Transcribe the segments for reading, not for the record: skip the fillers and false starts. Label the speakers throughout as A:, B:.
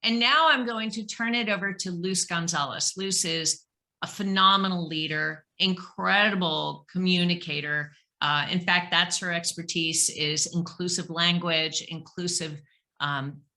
A: And now I'm going to turn it over to Luz Gonzalez. Luz is a phenomenal leader, incredible communicator. In fact, that's her expertise, is inclusive language, inclusive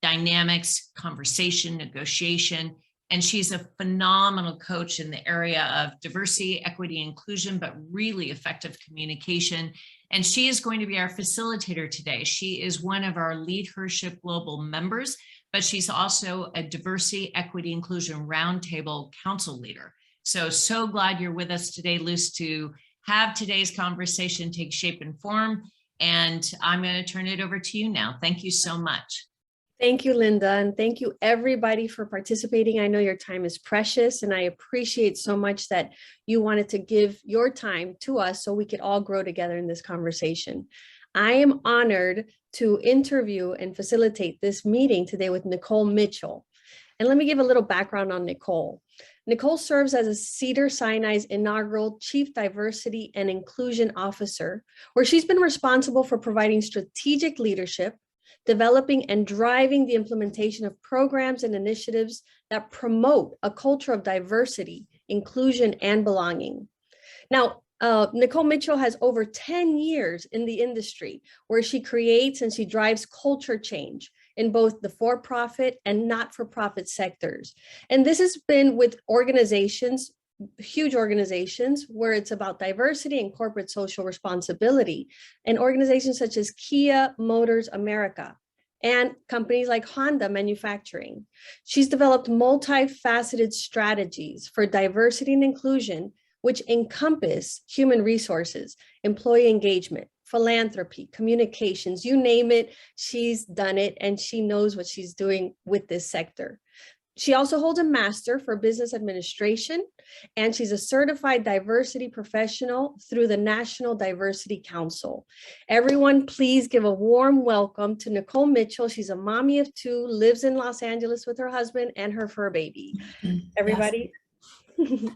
A: dynamics, conversation, negotiation. And she's a phenomenal coach in the area of diversity, equity, inclusion, but really effective communication. And she is going to be our facilitator today. She is one of our Leadership Global members, but she's also a diversity, equity, inclusion roundtable council leader. So glad you're with us today, Luz, to have today's conversation take shape and form. And I'm going to turn it over to you now. Thank you so much.
B: Thank you, Linda, and thank you everybody for participating. I know your time is precious, and I appreciate so much that you wanted to give your time to us so we could all grow together in this conversation. I am honored to interview and facilitate this meeting today with Nicole Mitchell. And let me give a little background on Nicole. Nicole serves as a Cedars-Sinai's inaugural Chief Diversity and Inclusion Officer, where she's been responsible for providing strategic leadership, developing and driving the implementation of programs and initiatives that promote a culture of diversity, inclusion, and belonging. Now, Nicole Mitchell has over 10 years in the industry where she creates and she drives culture change in both the for-profit and not-for-profit sectors. And this has been with organizations, huge organizations, where it's about diversity and corporate social responsibility, and organizations such as Kia Motors America and companies like Honda Manufacturing. She's developed multifaceted strategies for diversity and inclusion, which encompass human resources, employee engagement, philanthropy, communications, you name it, she's done it, and she knows what she's doing with this sector. She also holds a master for business administration, and she's a certified diversity professional through the National Diversity Council. Everyone, please give a warm welcome to Nicole Mitchell. She's a mommy of two, lives in Los Angeles with her husband and her fur baby. Everybody. Yes.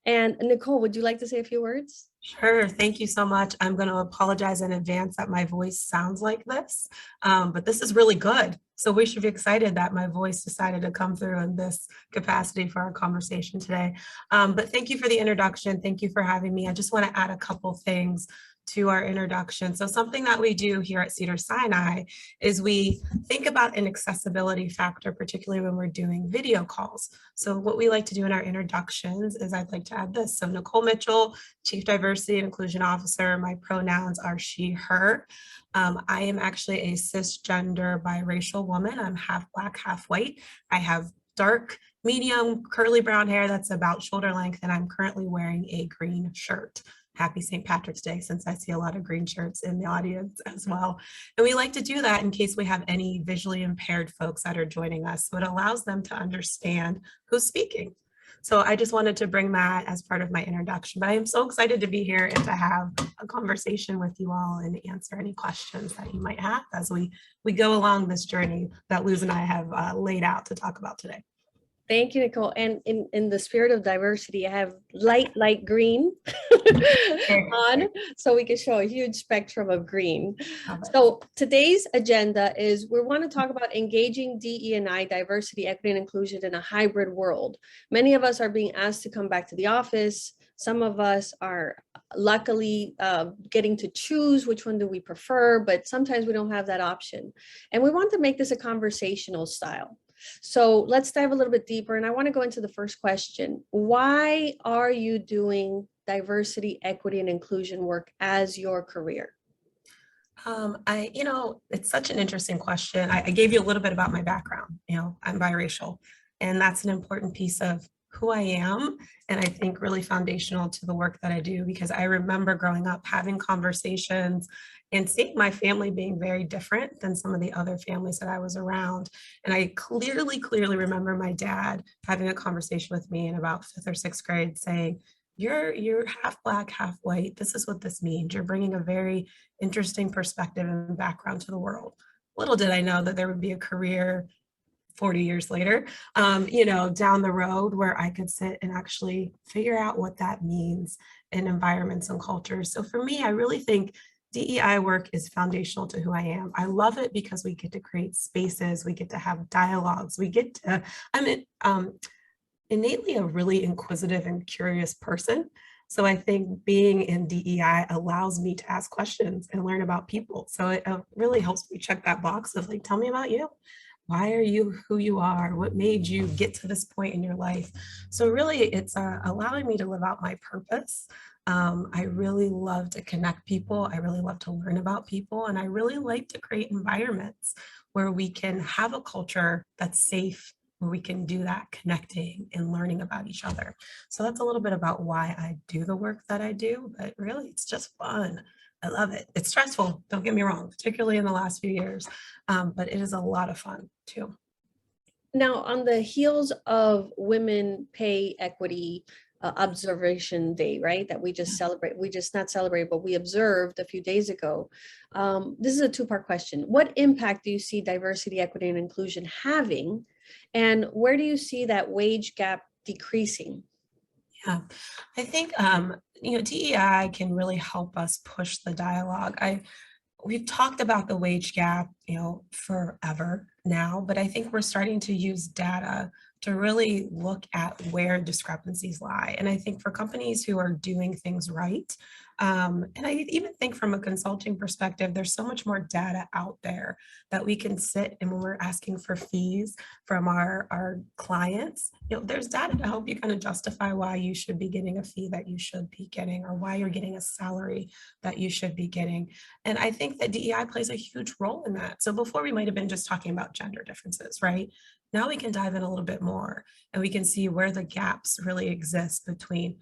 B: And Nicole, would you like to say a few words?
C: Sure. Thank you so much. I'm going to apologize in advance that my voice sounds like this, but this is really good. So we should be excited that my voice decided to come through in this capacity for our conversation today. But thank you for the introduction. Thank you for having me. I just want to add a couple things to our introduction. So something that we do here at Cedars-Sinai is we think about an accessibility factor, particularly when we're doing video calls. So what we like to do in our introductions is I'd like to add this. So Nicole Mitchell, Chief Diversity and Inclusion Officer. My pronouns are she, her. I am actually a cisgender biracial woman. I'm half Black, half white. I have dark, medium, curly brown hair that's about shoulder length, and I'm currently wearing a green shirt. Happy St. Patrick's Day, since I see a lot of green shirts in the audience as well. And we like to do that in case we have any visually impaired folks that are joining us. So it allows them to understand who's speaking. So I just wanted to bring that as part of my introduction, but I am so excited to be here and to have a conversation with you all and answer any questions that you might have as we go along this journey that Luz and I have laid out to talk about today.
B: Thank you, Nicole. And in the spirit of diversity, I have light green on, so we can show a huge spectrum of green. So today's agenda is we want to talk about engaging DE&I, diversity, equity, and inclusion in a hybrid world. Many of us are being asked to come back to the office. Some of us are luckily getting to choose which one do we prefer, but sometimes we don't have that option. And we want to make this a conversational style. So let's dive a little bit deeper. And I want to go into the first question. Why are you doing diversity, equity, and inclusion work as your career?
C: It's such an interesting question. I gave you a little bit about my background. I'm biracial, and that's an important piece of who I am, and I think really foundational to the work that I do, because I remember growing up having conversations and seeing my family being very different than some of the other families that I was around. And I clearly remember my dad having a conversation with me in about 5th or 6th grade saying, you're half Black, half white. This is what this means. You're bringing a very interesting perspective and background to the world. Little did I know that there would be a career 40 years later, down the road where I could sit and actually figure out what that means in environments and cultures. So for me, I really think DEI work is foundational to who I am. I love it because we get to create spaces, we get to have dialogues, I'm innately a really inquisitive and curious person. So I think being in DEI allows me to ask questions and learn about people. So it really helps me check that box of like, tell me about you. Why are you who you are? What made you get to this point in your life? So really it's allowing me to live out my purpose. I really love to connect people. I really love to learn about people. And I really like to create environments where we can have a culture that's safe, where we can do that connecting and learning about each other. So that's a little bit about why I do the work that I do, but really it's just fun. I love it. It's stressful, don't get me wrong, particularly in the last few years, but it is a lot of fun too.
B: Now, on the heels of Women Pay Equity Observation Day, right, that we just celebrate, we just not celebrate, but we observed a few days ago. This is a two-part question. What impact do you see diversity, equity, and inclusion having? And where do you see that wage gap decreasing?
C: Yeah, I think DEI can really help us push the dialogue. We've talked about the wage gap, forever now, but I think we're starting to use data to really look at where discrepancies lie. And I think for companies who are doing things right, and I even think from a consulting perspective, there's so much more data out there that we can sit, and when we're asking for fees from our clients, there's data to help you kind of justify why you should be getting a fee that you should be getting, or why you're getting a salary that you should be getting. And I think that DEI plays a huge role in that. So before we might have been just talking about gender differences, right? Now we can dive in a little bit more and we can see where the gaps really exist between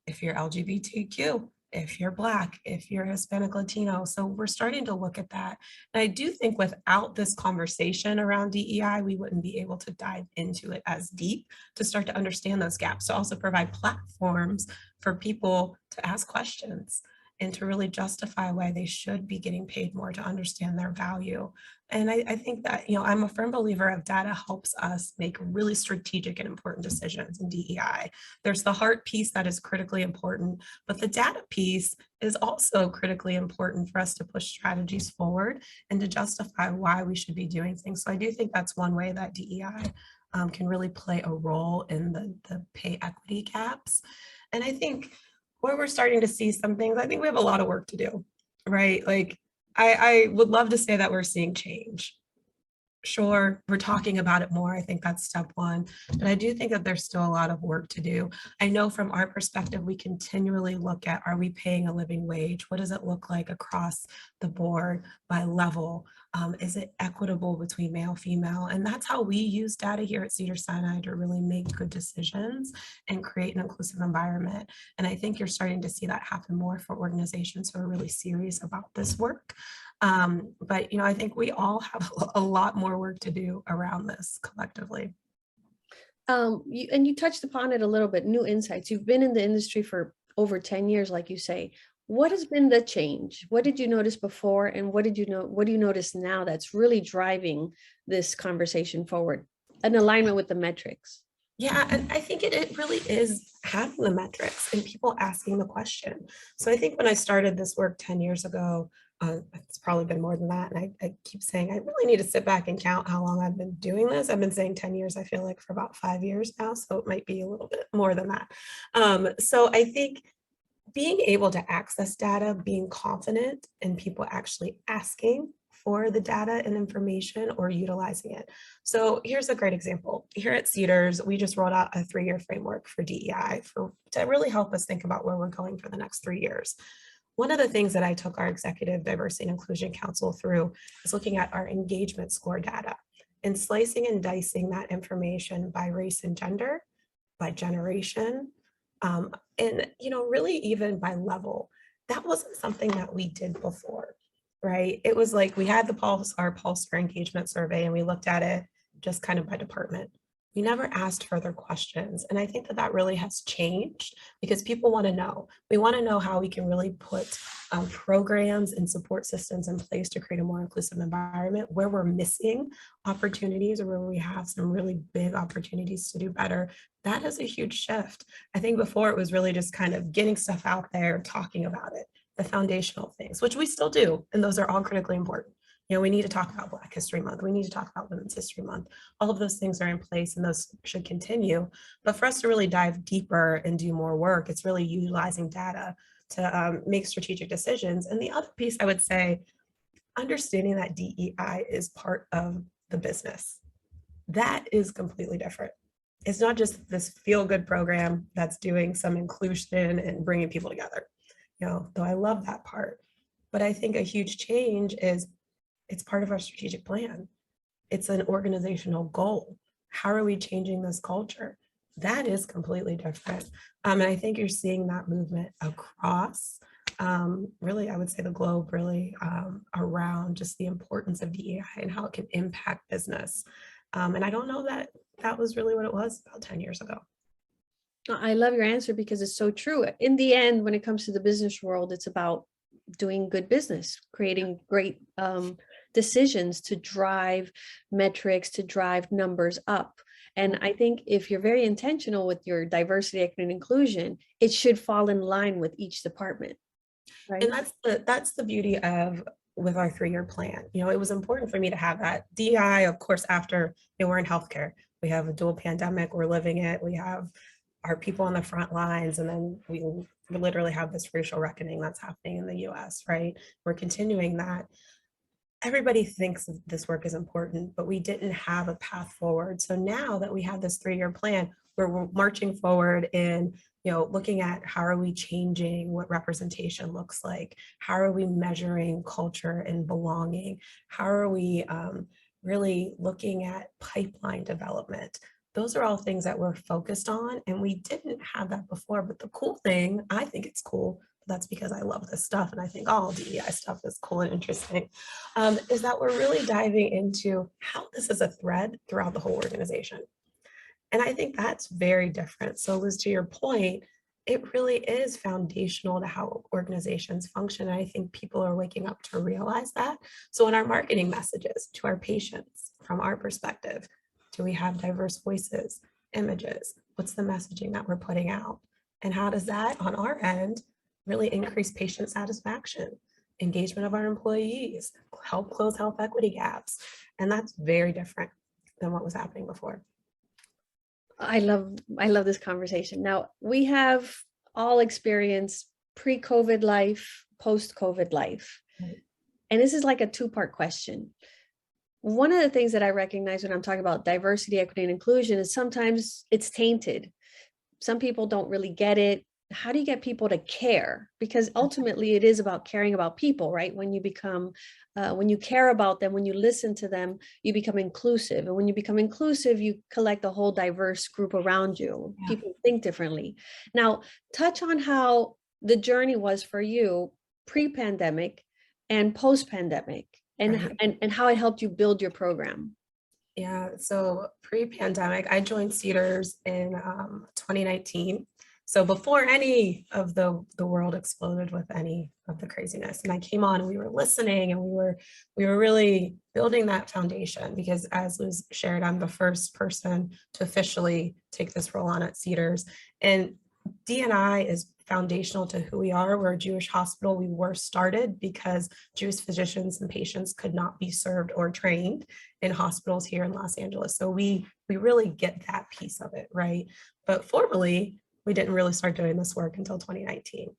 C: if you're LGBTQ, if you're Black, if you're Hispanic Latino. So we're starting to look at that. And I do think without this conversation around DEI, we wouldn't be able to dive into it as deep to start to understand those gaps. To also provide platforms for people to ask questions and to really justify why they should be getting paid more, to understand their value. And I think that, I'm a firm believer of data helps us make really strategic and important decisions in DEI. There's the heart piece that is critically important, but the data piece is also critically important for us to push strategies forward and to justify why we should be doing things. So I do think that's one way that DEI can really play a role in the pay equity gaps. And I think where we're starting to see some things, I think we have a lot of work to do, right? Like, I would love to say that we're seeing change. Sure, we're talking about it more. I think that's step one, but I do think that there's still a lot of work to do. I know from our perspective, we continually look at, are we paying a living wage? What does it look like across the board by level? Is it equitable between male, female? And that's how we use data here at Cedars-Sinai to really make good decisions and create an inclusive environment. And I think you're starting to see that happen more for organizations who are really serious about this work. But I think we all have a lot more work to do around this collectively.
B: You touched upon it a little bit, new insights. You've been in the industry for over 10 years, like you say. What has been the change? What did you notice before, and what do you notice now that's really driving this conversation forward in alignment with the metrics?
C: Yeah, and I think it really is having the metrics and people asking the question. So I think when I started this work 10 years ago, it's probably been more than that. And I keep saying, I really need to sit back and count how long I've been doing this. I've been saying 10 years, I feel like, for about 5 years now. So it might be a little bit more than that. So I think being able to access data, being confident in people actually asking for the data and information or utilizing it. So here's a great example. Here at Cedars, we just rolled out a 3-year framework for DEI to really help us think about where we're going for the next 3 years. One of the things that I took our Executive Diversity and Inclusion Council through is looking at our engagement score data and slicing and dicing that information by race and gender, by generation, and really even by level. That wasn't something that we did before, right? It was like we had our pulse for engagement survey, and we looked at it just kind of by department. We never asked further questions. And I think that really has changed because people want to know. We want to know how we can really put programs and support systems in place to create a more inclusive environment where we're missing opportunities or where we have some really big opportunities to do better. That is a huge shift. I think before it was really just kind of getting stuff out there, talking about it. the foundational things, which we still do, and those are all critically important. You know, we need to talk about Black History Month. We need to talk about Women's History Month. All of those things are in place and those should continue. But for us to really dive deeper and do more work, it's really utilizing data to make strategic decisions. And the other piece I would say, understanding that DEI is part of the business. That is completely different. It's not just this feel-good program that's doing some inclusion and bringing people together, you know, though I love that part. But I think a huge change is it's part of our strategic plan. It's an organizational goal. How are we changing this culture? That is completely different. And I think you're seeing that movement across really, I would say the globe, really around just the importance of DEI and how it can impact business. And I don't know that that was really what it was about 10 years ago.
B: I love your answer because it's so true. In the end, when it comes to the business world, it's about doing good business, creating great decisions to drive metrics, to drive numbers up. And I think if you're very intentional with your diversity, equity, and inclusion, it should fall in line with each department. Right.
C: And that's the beauty of with our 3-year plan. You know, it was important for me to have that DEI, of course, after, you know, we're in healthcare. We have a dual pandemic, we're living it. We have our people on the front lines, and then we literally have this racial reckoning that's happening in the US, right? We're continuing that. Everybody thinks this work is important, but we didn't have a path forward. So now that we have this 3-year plan, where we're marching forward in, you know, looking at how are we changing what representation looks like? How are we measuring culture and belonging? How are we really looking at pipeline development? Those are all things that we're focused on, and we didn't have that before. But the cool thing, I think it's cool, that's because I love this stuff and I think all DEI stuff is cool and interesting, is that we're really diving into how this is a thread throughout the whole organization. And I think that's very different. So Liz, to your point, it really is foundational to how organizations function. And I think people are waking up to realize that. So in our marketing messages to our patients, from our perspective, do we have diverse voices, images? What's the messaging that we're putting out? And how does that on our end really increase patient satisfaction, engagement of our employees, help close health equity gaps? And that's very different than what was happening before.
B: I love this conversation. Now, we have all experienced pre-COVID life, post-COVID life.
C: Right.
B: And this is like a 2-part question. One of the things that I recognize when I'm talking about diversity, equity, and inclusion is sometimes it's tainted. Some people don't really get it. How do you get people to care? Because ultimately it is about caring about people, right? When you become, when you care about them, when you listen to them, you become inclusive. And when you become inclusive, you collect a whole diverse group around you.
C: Yeah.
B: People think differently. Now, touch on how the journey was for you pre-pandemic and post-pandemic, and,
C: Right.
B: and how it helped you build your program.
C: Yeah, so pre-pandemic, I joined Cedars in 2019. So before any of the world exploded with any of the craziness, and I came on and we were listening and we were really building that foundation, because as Liz shared, I'm the first person to officially take this role on at Cedars, and D&I is foundational to who we are. We're a Jewish hospital. We were started because Jewish physicians and patients could not be served or trained in hospitals here in Los Angeles. So we really get that piece of it, right? But formally, we didn't really start doing this work until 2019.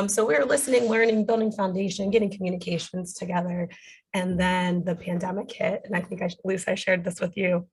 C: So we were listening, learning, building foundation, getting communications together. And then the pandemic hit. And I think, Lisa, I shared this with you.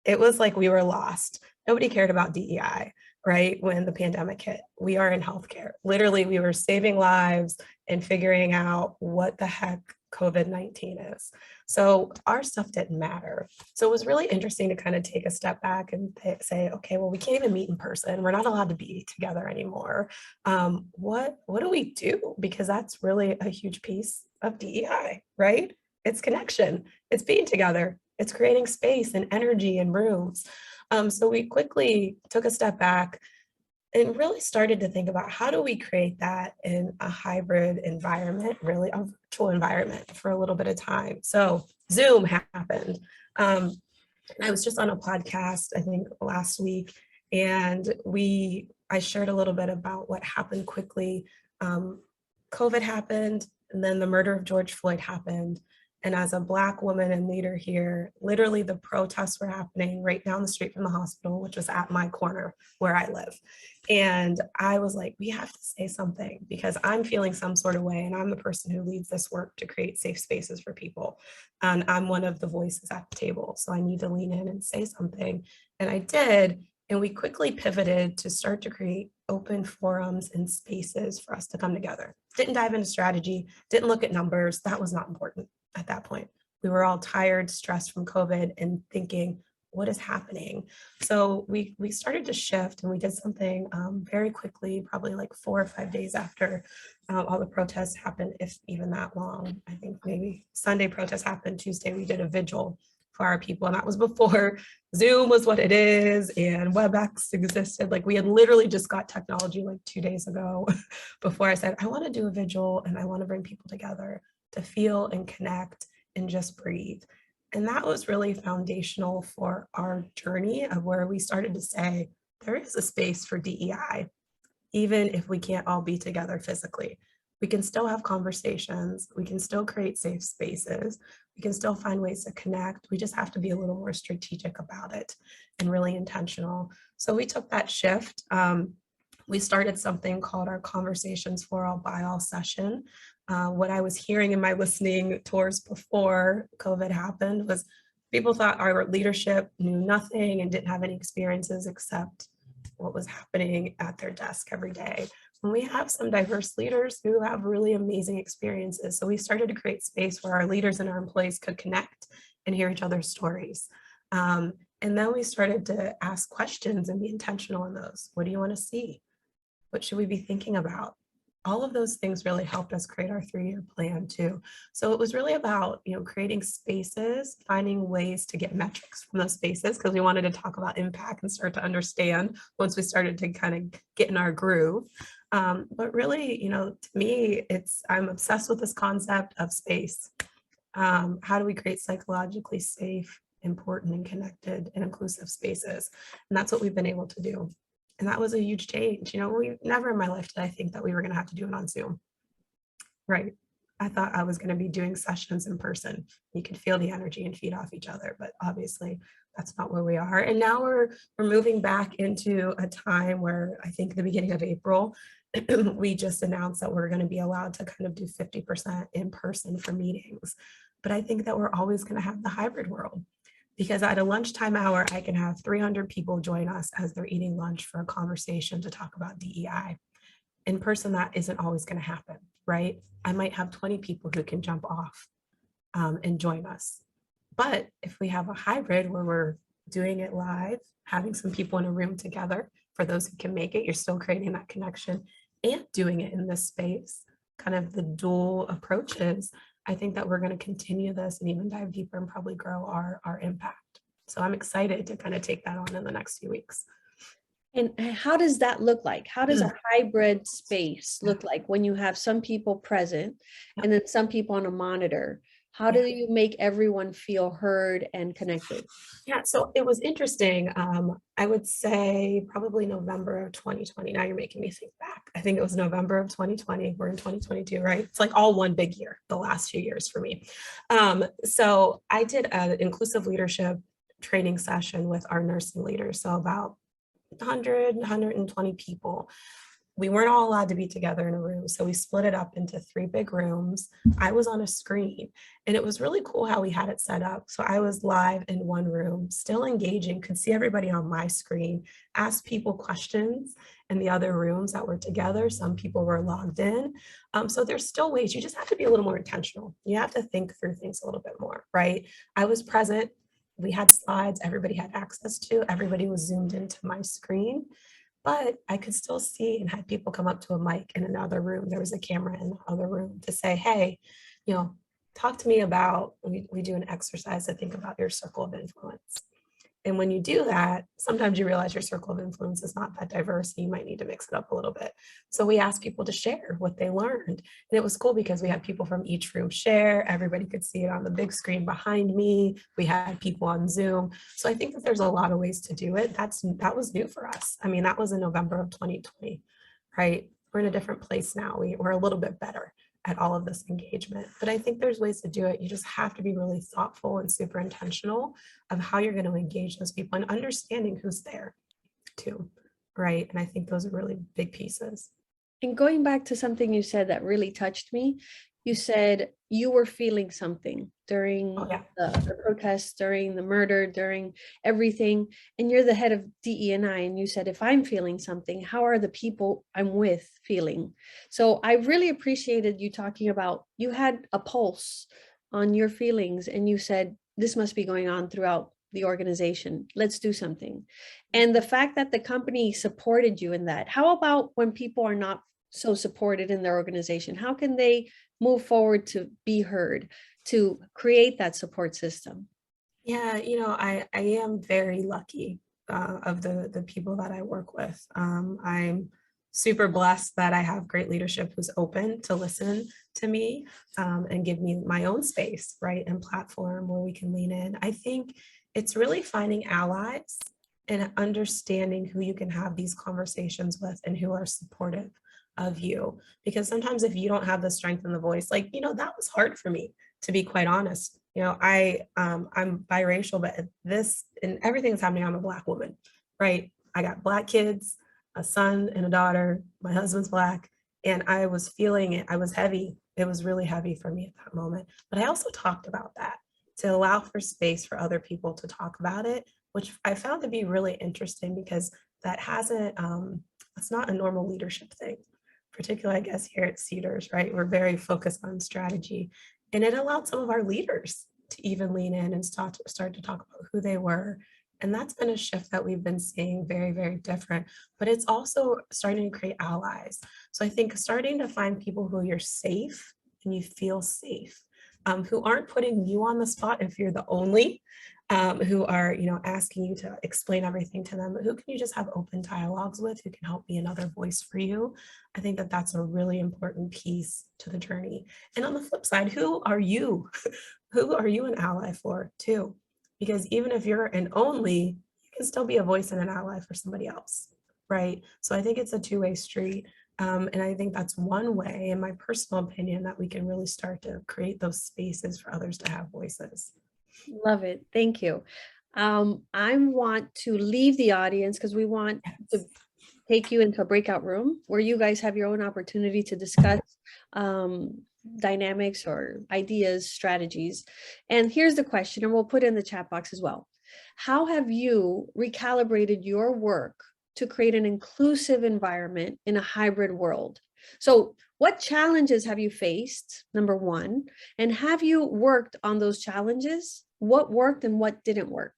C: It was like we were lost. Nobody cared about DEI, right? When the pandemic hit. We are in healthcare. Literally, we were saving lives and figuring out what the heck COVID-19 is. So our stuff didn't matter. So it was really interesting to kind of take a step back and say, okay, well, we can't even meet in person. We're not allowed to be together anymore. What do we do? Because that's really a huge piece of DEI, right? It's connection, it's being together, it's creating space and energy and rooms. So we quickly took a step back and really started to think about how do we create that in a hybrid environment, really a virtual environment for a little bit of time. So Zoom happened. I was just on a podcast, I think last week, and I shared a little bit about what happened quickly COVID happened, and then the murder of George Floyd happened. And as a Black woman and leader here, literally the protests were happening right down the street from the hospital, which was at my corner where I live. And I was like, we have to say something because I'm feeling some sort of way. And I'm the person who leads this work to create safe spaces for people. And I'm one of the voices at the table. So I need to lean in and say something. And I did. And we quickly pivoted to start to create open forums and spaces for us to come together. Didn't dive into strategy, didn't look at numbers. That was not important at that point. We were all tired, stressed from COVID and thinking, what is happening? So we started to shift, and we did something very quickly, probably like 4 or 5 days after all the protests happened, if even that long. I think maybe Sunday protests happened, Tuesday we did a vigil for our people, and that was before Zoom was what it is and WebEx existed. Like we had literally just got technology like 2 days ago before I said, I want to do a vigil and I want to bring people together to feel and connect and just breathe. And that was really foundational for our journey of where we started to say, there is a space for DEI, even if we can't all be together physically. We can still have conversations. We can still create safe spaces. We can still find ways to connect. We just have to be a little more strategic about it and really intentional. So we took that shift. We started something called our Conversations for All by All session. What I was hearing in my listening tours before COVID happened was people thought our leadership knew nothing and didn't have any experiences except what was happening at their desk every day. And we have some diverse leaders who have really amazing experiences. So we started to create space where our leaders and our employees could connect and hear each other's stories. And then we started to ask questions and be intentional in those. What do you want to see? What should we be thinking about? All of those things really helped us create our 3-year plan too. So it was really about, creating spaces, finding ways to get metrics from those spaces, because we wanted to talk about impact and start to understand once we started to kind of get in our groove. But really, to me, I'm obsessed with this concept of space. How do we create psychologically safe, important, and connected and inclusive spaces? And that's what we've been able to do. And that was a huge change. We never in my life did I think that we were going to have to do it on Zoom. Right. I thought I was going to be doing sessions in person. You could feel the energy and feed off each other, but obviously that's not where we are. And now we're moving back into a time where I think the beginning of April, we just announced that we're going to be allowed to kind of do 50% in person for meetings. But I think that we're always going to have the hybrid world. Because at a lunchtime hour, I can have 300 people join us as they're eating lunch for a conversation to talk about DEI. In person, that isn't always going to happen, right? I might have 20 people who can jump off and join us. But if we have a hybrid where we're doing it live, having some people in a room together, for those who can make it, you're still creating that connection and doing it in this space, kind of the dual approaches. I think that we're going to continue this and even dive deeper and probably grow our impact. So I'm excited to kind of take that on in the next few weeks.
B: And how does that look like? How does a hybrid space look like when you have some people present and then some people on a monitor? How do you make everyone feel heard and connected?
C: Yeah, so it was interesting. I would say probably November of 2020. Now you're making me think back. I think it was November of 2020. We're in 2022, right? It's like all one big year, the last few years for me. So I did an inclusive leadership training session with our nursing leaders. So about 100, 120 people. We weren't all allowed to be together in a room. So we split it up into 3 big rooms. I was on a screen and it was really cool how we had it set up. So I was live in one room, still engaging, could see everybody on my screen, ask people questions in the other rooms that were together. Some people were logged in. So there's still ways, you just have to be a little more intentional. You have to think through things a little bit more, right? I was present. We had slides everybody had access to. Everybody was zoomed into my screen. But I could still see and had people come up to a mic in another room. There was a camera in the other room to say, hey, talk to me about, we do an exercise to think about your circle of influence. And when you do that, sometimes you realize your circle of influence is not that diverse and you might need to mix it up a little bit. So we asked people to share what they learned. And it was cool because we had people from each room share. Everybody could see it on the big screen behind me. We had people on Zoom. So I think that there's a lot of ways to do it. That was new for us. I mean, that was in November of 2020, right? we're in a different place now. We're a little bit better at all of this engagement. But I think there's ways to do it. You just have to be really thoughtful and super intentional of how you're going to engage those people and understanding who's there too, right? And I think those are really big pieces.
B: And going back to something you said that really touched me, you said you were feeling something during the protests, during the murder, during everything, and you're the head of DE&I, and you said, if I'm feeling something, how are the people I'm with feeling? So I really appreciated you talking about, you had a pulse on your feelings, and you said, this must be going on throughout the organization. Let's do something. And the fact that the company supported you in that. How about when people are not so supported in their organization? How can they move forward to be heard, to create that support system?
C: Yeah, I am very lucky of the people that I work with. I'm super blessed that I have great leadership who's open to listen to me and give me my own space, right, and platform where we can lean in. I think it's really finding allies and understanding who you can have these conversations with and who are supportive of you. Because sometimes if you don't have the strength and the voice, like, that was hard for me, to be quite honest. I'm biracial, but this and everything that's happening, I'm a Black woman, right? I got Black kids, a son and a daughter. My husband's Black, and I was feeling it. I was heavy. It was really heavy for me at that moment. But I also talked about that to allow for space for other people to talk about it, which I found to be really interesting because that hasn't, it's not a normal leadership thing, particularly, I guess, here at Cedars, right? We're very focused on strategy. And it allowed some of our leaders to even lean in and start to talk about who they were. And that's been a shift that we've been seeing, very, very different. But it's also starting to create allies. So I think starting to find people who you're safe and you feel safe, who aren't putting you on the spot if you're the only, who are, asking you to explain everything to them, but who can you just have open dialogues with, who can help be another voice for you. I think that that's a really important piece to the journey. And on the flip side, who are you? Who are you an ally for too? Because even if you're an only, you can still be a voice and an ally for somebody else, right? So I think it's a two-way street. And I think that's one way, in my personal opinion, that we can really start to create those spaces for others to have voices.
B: Love it. Thank you. I want to leave the audience because we want to take you into a breakout room where you guys have your own opportunity to discuss dynamics or ideas, strategies. And here's the question, and we'll put it in the chat box as well. How have you recalibrated your work to create an inclusive environment in a hybrid world? So what challenges have you faced, number one, and have you worked on those challenges? What worked and what didn't work?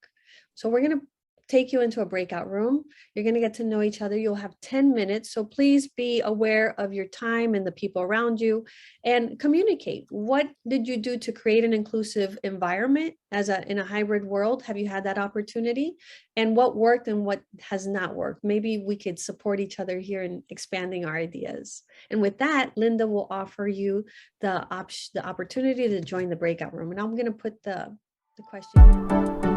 B: So we're going to take you into a breakout room. You're going to get to know each other. You'll have 10 minutes. So please be aware of your time and the people around you and communicate. What did you do to create an inclusive environment in a hybrid world? Have you had that opportunity? And what worked and what has not worked? Maybe we could support each other here in expanding our ideas. And with that, Linda will offer you the opportunity to join the breakout room. And I'm going to put the question.